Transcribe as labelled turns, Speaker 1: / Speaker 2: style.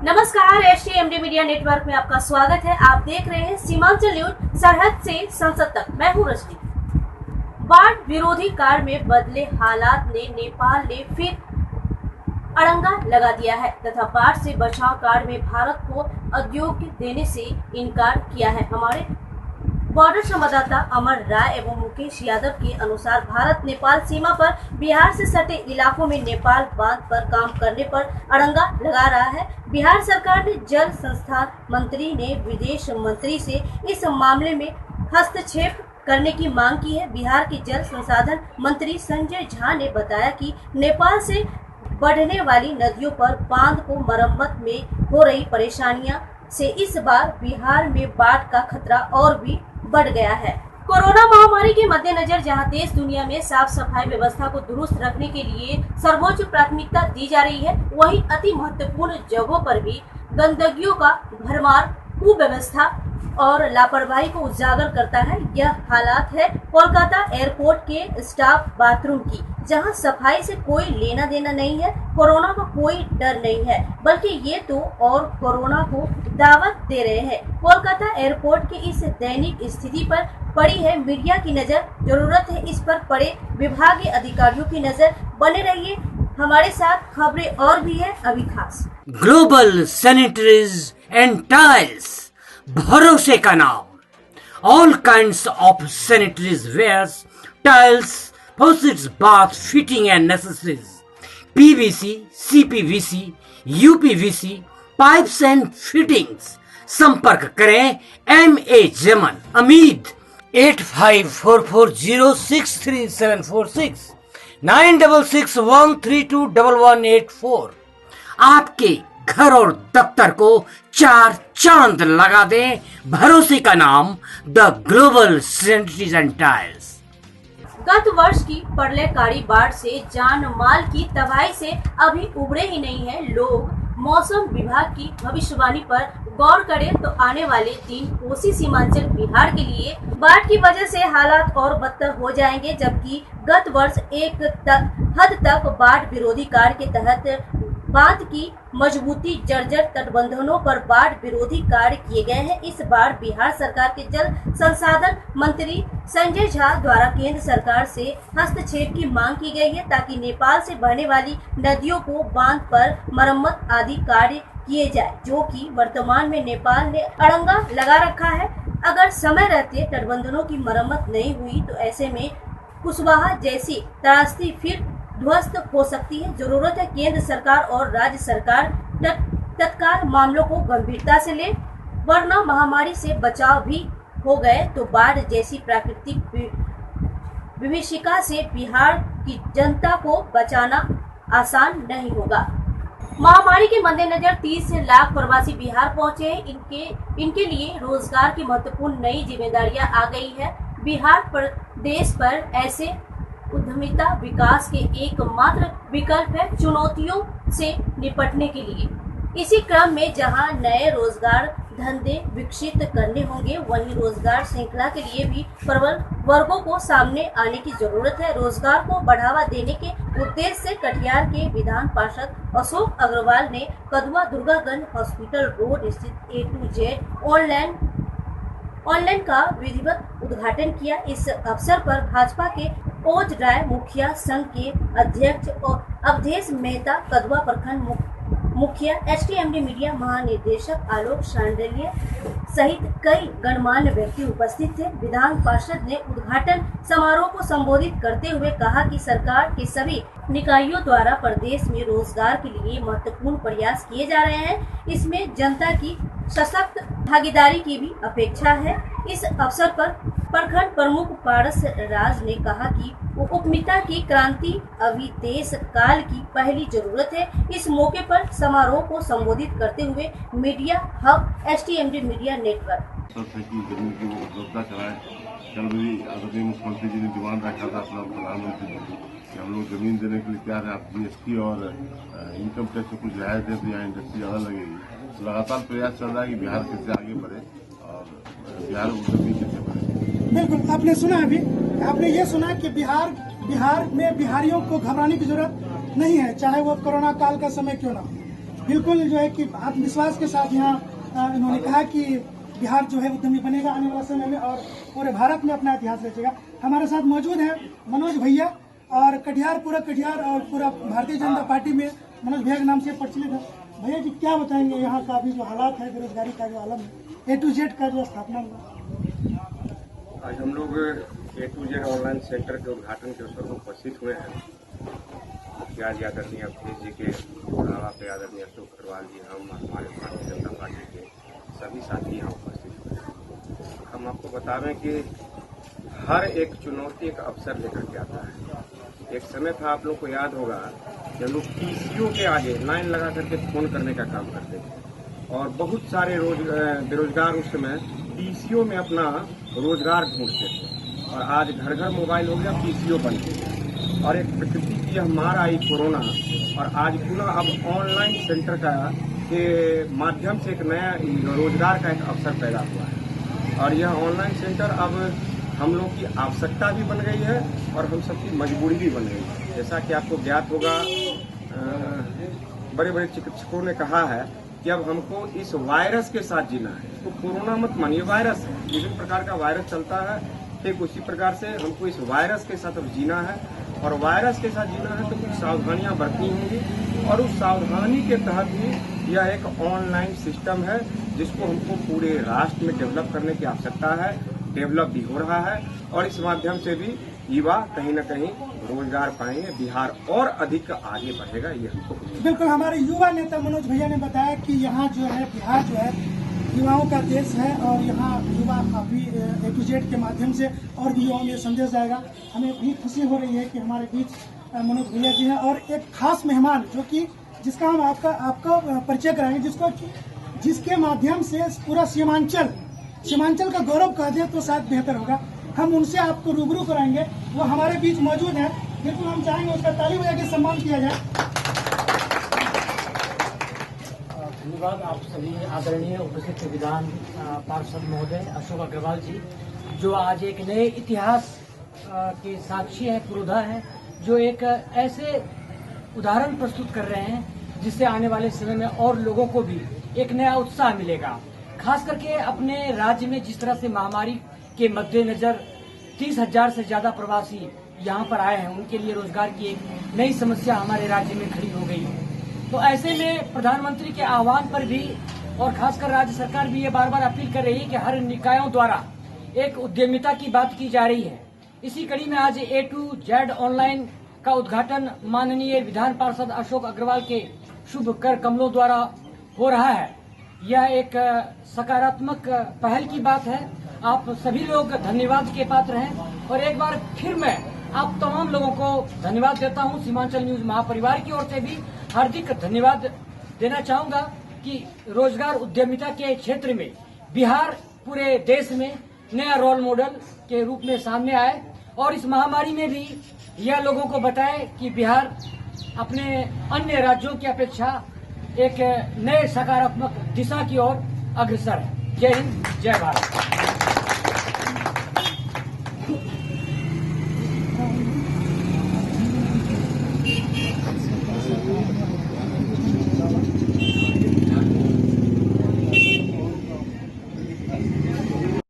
Speaker 1: नमस्कार, एचटीएमडी media network में आपका स्वागत है। आप देख रहे हैं सीमांचल न्यूज, सरहद से संसद तक। मैं हूं रश्मि। बाढ़ विरोधी कार्य में बदले हालात ने नेपाल ने फिर अड़ंगा लगा दिया है तथा बाढ़ से बचाव कार्य में भारत को उद्योग देने से इनकार किया है। हमारे बॉर्डर संवाददाता अमर राय एवं मुकेश यादव के अनुसार भारत नेपाल सीमा पर बिहार से सटे इलाकों में नेपाल बांध पर काम करने पर अड़ंगा लगा रहा है। बिहार सरकार ने जल संस्थान मंत्री ने विदेश मंत्री से इस मामले में हस्तक्षेप करने की मांग की है। बिहार के जल संसाधन मंत्री संजय झा ने बताया कि नेपाल से बढ़ने वाली नदियों पर बांध को मरम्मत में हो रही परेशानियां से इस बार बिहार में बाढ़ का खतरा और भी बढ़ गया है। कोरोना महामारी के मद्देनजर जहां देश दुनिया में साफ सफाई व्यवस्था को दुरुस्त रखने के लिए सर्वोच्च प्राथमिकता दी जा रही है, वहीं अति महत्वपूर्ण जगहों पर भी गंदगियों का भरमार, कुव्यवस्था और लापरवाही को उजागर करता है। यह हालात है कोलकाता एयरपोर्ट के स्टाफ बाथरूम की, जहां सफाई से कोई लेना देना नहीं है, कोरोना का कोई डर नहीं है, बल्कि ये तो और कोरोना को दावत दे रहे हैं। कोलकाता एयरपोर्ट की इस दयनीय स्थिति पर पड़ी है मीडिया की नजर। जरूरत है इस पर पड़े विभागीय अधिकारियों की नजर। बने रहिए हमारे साथ, खबरें और भी है अभी खास।
Speaker 2: ग्लोबल सैनिटरीज एंड टाइल्स, भरोसे का नाम। All kinds of sanitaries wares, tiles, faucets, bath, fitting and accessories, PVC, CPVC, UPVC, pipes and fittings। संपर्क करें MA जमन अमीद 8544063746 9661321184। आपके घर और दफ्तर को चार चांद लगा दें। भरोसे का नाम, the global sanitaries and tiles.
Speaker 1: गत वर्ष की प्रलयकारी बाढ़ से जान माल की तबाही से अभी उबरे ही नहीं है लोग। मौसम विभाग की भविष्यवाणी पर गौर करें तो आने वाले दिन कोसी सीमांचल बिहार के लिए बाढ़ की वजह से हालात और बदतर हो जाएंगे, जबकि गत वर्ष एक हद तक बाढ़ विरोधी कार्य के तहत बांध की मजबूती, जर्जर तटबंधों पर बाढ़ विरोधी कार्य किए गए हैं। इस बार बिहार सरकार के जल संसाधन मंत्री संजय झा द्वारा केंद्र सरकार से हस्तक्षेप की मांग की गई है, ताकि नेपाल से बहने वाली नदियों को बांध पर मरम्मत आदि कार्य किए जाए, जो कि वर्तमान में नेपाल ने अड़ंगा लगा रखा है। अगर समय रहते तटबंधों की मरम्मत नहीं हुई तो ऐसे में कुशवाहा जैसी त्रासदी फिर ध्वस्त हो सकती है। जरूरत है केंद्र सरकार और राज्य सरकार तत्काल मामलों को गंभीरता से ले, वरना महामारी से बचाव भी हो गए तो बाढ़ जैसी प्राकृतिक विभीषिका से बिहार की जनता को बचाना आसान नहीं होगा। महामारी के मद्देनजर 30 लाख प्रवासी बिहार पहुंचे हैं। इनके लिए रोजगार की महत्वपूर्ण नई जिम्मेदारियां आ गई है। बिहार प्रदेश पर ऐसे उद्यमिता विकास के एकमात्र विकल्प है चुनौतियों से निपटने के लिए। इसी क्रम में जहां नए रोजगार धंधे विकसित करने होंगे, वहीं रोजगार श्रृंखला के लिए भी प्रबल वर्गों को सामने आने की जरूरत है। रोजगार को बढ़ावा देने के उद्देश्य से कटिहार के विधान पार्षद अशोक अग्रवाल ने कदवा दुर्गागंज हॉस्पिटल रोड स्थित A to Z ऑनलाइन का विधिवत उद्घाटन किया। इस अवसर पर भाजपा के ओज राय मुखिया संघ के अध्यक्ष और अवधेश मेहता, कदवा प्रखंड मुखिया, एचटीएमडी मीडिया महानिदेशक आलोक शांडिल्य सहित कई गणमान्य व्यक्ति उपस्थित थे। विधान पार्षद ने उद्घाटन समारोह को संबोधित करते हुए कहा कि सरकार के सभी निकायों द्वारा प्रदेश में रोजगार के लिए महत्वपूर्ण प्रयास किए जा रहे हैं। इसमें जनता की सशक्त भागीदारी की भी अपेक्षा है। इस अवसर पर प्रखंड प्रमुख पारस राज ने कहा कि उपमिता की क्रांति अभी देश काल की पहली जरूरत है। इस मौके पर समारोह को संबोधित करते हुए मीडिया हब एचटीएमडी मीडिया नेटवर्क
Speaker 3: जमीन की उपलब्धता कराए। कल भी आदरणीय मुख्यमंत्री जी ने डिमांड रखा था अपना प्रधानमंत्री जी कि हम लोग जमीन देने के लिए तैयार है। आप GST और इनकम टैक्स में कुछ रियायत दे तो यहाँ इंडस्ट्री ज्यादा लगेगी। लगातार प्रयास चल रहा है कि बिहार कैसे आगे बढ़े और बिहार उद्यमी कैसे बढ़े।
Speaker 4: बिल्कुल, आपने सुना अभी, आपने ये सुना कि बिहार में बिहारियों को घबराने की जरूरत नहीं है, चाहे वो कोरोना काल का समय क्यों ना हो। बिल्कुल जो है कि आत्मविश्वास के साथ यहाँ इन्होंने कहा कि बिहार जो है उद्यमी बनेगा आने वाले समय में और पूरे भारत में अपना इतिहास रचेगा। हमारे साथ मौजूद है मनोज भैया और पूरा कटिहार और पूरा भारतीय जनता पार्टी में मनोज भैया के नाम से प्रचलित है। भैया जी क्या बताएंगे यहाँ का अभी जो हालात है, बेरोजगारी का जो आलम है, A to Z का जो स्थापना हुआ?
Speaker 5: आज हम लोग A to Z online centre के उद्घाटन के अवसर पर उपस्थित हुए हैं। मुखियाजी आदरणीय अखिलेश जी के बुलावा पे आदरणीय अशोक अग्रवाल जी, हम हमारे भारतीय जनता पार्टी के सभी साथी यहाँ उपस्थित हुए हैं। हम आपको बतावें कि हर एक चुनौती एक अवसर लेकर के आता है। एक समय था, आप लोग को याद होगा, जब लोग PCO के आगे लाइन लगा करके फोन करने का काम करते थे और बहुत सारे बेरोजगार उस समय PCO में अपना रोजगार ढूंढते थे। और आज घर घर मोबाइल हो गया, PCO बन गया और एक प्रकृति की यह मार आई कोरोना, और आज पुनः अब ऑनलाइन सेंटर का के माध्यम से एक नया रोजगार का एक अवसर पैदा हुआ है। और यह ऑनलाइन सेंटर अब हम लोग की आवश्यकता भी बन गई है और हम सबकी मजबूरी भी बन गई है। जैसा कि आपको ज्ञात होगा, बड़े बड़े चिकित्सकों ने कहा है कि अब हमको इस वायरस के साथ जीना है। तो कोरोना मत मानिए, वायरस है, विभिन्न प्रकार का वायरस चलता है, ठीक उसी प्रकार से हमको इस वायरस के साथ अब जीना है। और वायरस के साथ जीना है तो कुछ सावधानियां बरतनी होंगी और उस सावधानी के तहत ही यह एक ऑनलाइन सिस्टम है जिसको हमको पूरे राष्ट्र में डेवलप करने की आवश्यकता है। डेवलप भी हो रहा है और इस माध्यम से भी युवा कहीं न कहीं रोजगार पाएंगे, बिहार और अधिक आगे बढ़ेगा। ये हमको
Speaker 4: बिल्कुल हमारे युवा नेता मनोज भैया ने बताया कि यहाँ जो है बिहार जो है युवाओं का देश है और यहाँ युवा अभी A to Z के माध्यम से और भी युवाओं में संदेश जाएगा। हमें भी खुशी हो रही है कि हमारे बीच मनोज भैया जी हैं और एक खास मेहमान जो कि जिसका हम आपका परिचय कराएंगे, जिसके माध्यम से पूरा सीमांचल का गौरव कह दे तो शायद बेहतर होगा। हम उनसे आपको रूबरू कराएंगे, वो हमारे बीच मौजूद है। बिल्कुल हम चाहेंगे उसका ताली बजा के सम्मान किया जाए।
Speaker 6: धन्यवाद आप सभी आदरणीय उपस्थित विधान पार्षद महोदय अशोक अग्रवाल जी, जो आज एक नए इतिहास के साक्षी हैं, पुरोधा हैं, जो एक ऐसे उदाहरण प्रस्तुत कर रहे हैं जिससे आने वाले समय में और लोगों को भी एक नया उत्साह मिलेगा। खास करके अपने राज्य में जिस तरह से महामारी के मद्देनजर 30,000 से ज्यादा प्रवासी यहाँ पर आए हैं, उनके लिए रोजगार की एक नई समस्या हमारे राज्य में खड़ी हो गई है। तो ऐसे में प्रधानमंत्री के आह्वान पर भी और खासकर राज्य सरकार भी ये बार बार अपील कर रही है कि हर निकायों द्वारा एक उद्यमिता की बात की जा रही है। इसी कड़ी में आज A to Z ऑनलाइन का उद्घाटन माननीय विधान पार्षद अशोक अग्रवाल के शुभ कर कमलों द्वारा हो रहा है। यह एक सकारात्मक पहल की बात है। आप सभी लोग धन्यवाद के पात्र हैं और एक बार फिर मैं आप तमाम लोगों को धन्यवाद देता हूं। सीमांचल न्यूज महापरिवार की ओर से भी हार्दिक धन्यवाद देना चाहूंगा कि रोजगार उद्यमिता के क्षेत्र में बिहार पूरे देश में नया रोल मॉडल के रूप में सामने आए और इस महामारी में भी यह लोगों को बताए कि बिहार अपने अन्य राज्यों की अपेक्षा एक नए सकारात्मक दिशा की ओर अग्रसर है। जय हिंद, जय भारत।